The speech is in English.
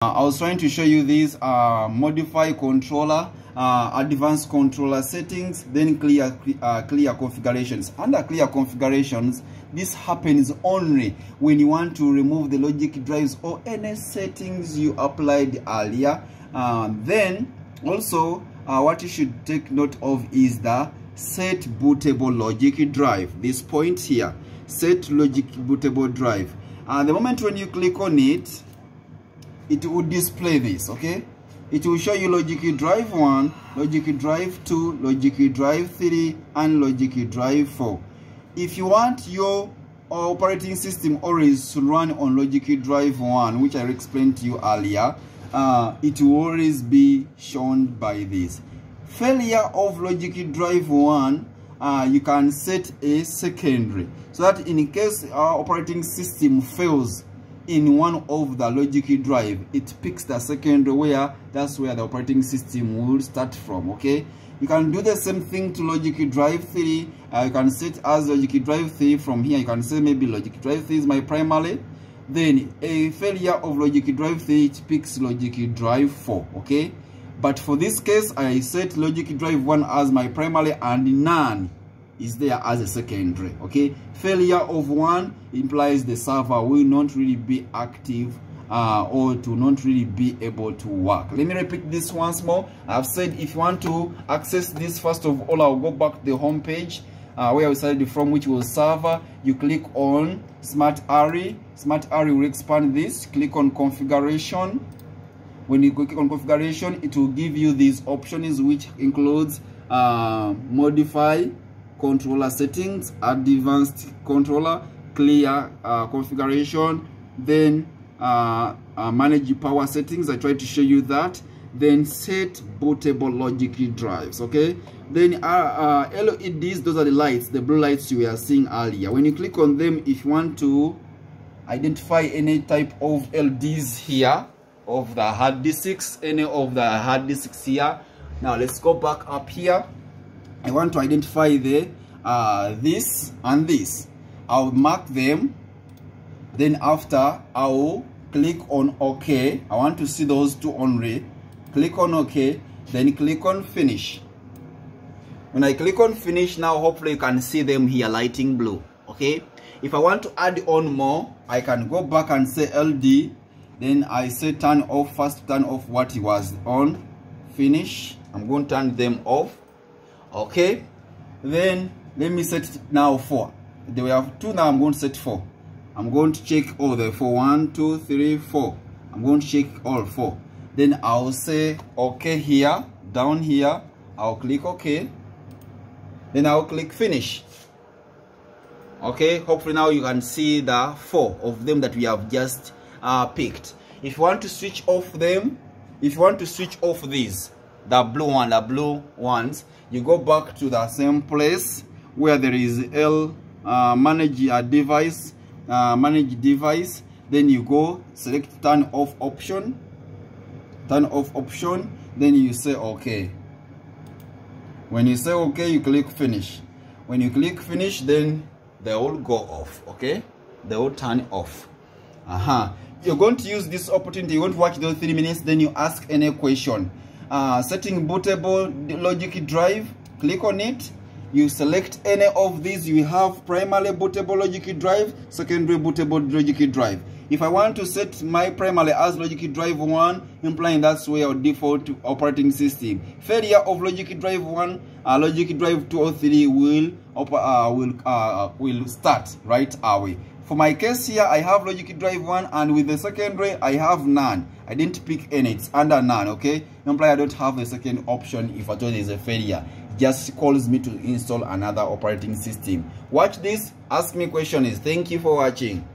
I was trying to show you these modify controller, advanced controller settings, then clear configurations. Under clear configurations, this happens only when you want to remove the logic drives or any settings you applied earlier. Then also what you should take note of is the set bootable logic drive. This point here, set logic bootable drive. The moment when you click on it, it will display this, okay? It will show you logic drive 1, logic drive 2, logic drive 3, and logic drive 4. If you want your operating system always to run on logic drive 1, which I explained to you earlier, it will always be shown by this. Failure of logic drive 1, you can set a secondary, so that in case our operating system fails in one of the logic drive, it picks the secondary where that's where the operating system will start from. Okay, you can do the same thing to logic drive 3. You can set as logic drive 3. From here you can say maybe logic drive 3 is my primary, then a failure of logic drive 3, it picks logic drive 4. Okay, but for this case I set logic drive 1 as my primary and none is there as a secondary. Okay, failure of 1 implies the server will not really be active or to not really be able to work. Let me repeat this once more. I've said if you want to access this, first of all I'll go back to the home page where we started from, which was server. You click on smart array. Smart array will expand this. Click on configuration. When you click on configuration, it will give you these options, which includes modify controller settings, advanced controller, clear configuration, then manage power settings. I tried to show you that. Then set bootable logic drives. Okay, then LEDs, those are the lights, the blue lights you were seeing earlier. When you click on them, if you want to identify any type of LEDs here of the hard disks, any of the hard disks here. Now let's go back up here. I want to identify the this and this. I'll mark them. Then after I'll click on OK. I want to see those two only. Click on OK. Then click on finish. When I click on finish, now hopefully you can see them here lighting blue. Okay. If I want to add on more, I can go back and say LD. Then I say turn off. First turn off what was on. Finish. I'm going to turn them off. Okay, then let me set it now 4. There we have 2, now I'm going to set 4. I'm going to check all the 4. 1, 2, 3, 4. I'm going to check all 4. Then I'll say OK here, down here. I'll click OK. Then I'll click finish. Okay, hopefully now you can see the 4 of them that we have just picked. If you want to switch off them, if you want to switch off these, the blue ones, you go back to the same place where there is manage device, then you go select turn off option, then you say OK. When you say OK, you click finish. When you click finish, then they all go off. Okay, they all turn off. You're going to use this opportunity. You're going to watch those 3 minutes, then you ask any question. Setting bootable logic drive, click on it. You select any of these. You have primary bootable logic drive, secondary bootable logic drive. If I want to set my primary as logic drive 1, implying that's where our default operating system. Failure of logic drive 1, logic drive 2 or 3 will start right away. For my case here, I have logic drive 1, and with the secondary I have none. I didn't pick any, it's under none. Okay, imply I don't have a second option. If at all there is a failure, it just calls me to install another operating system. Watch this, ask me questions. Thank you for watching.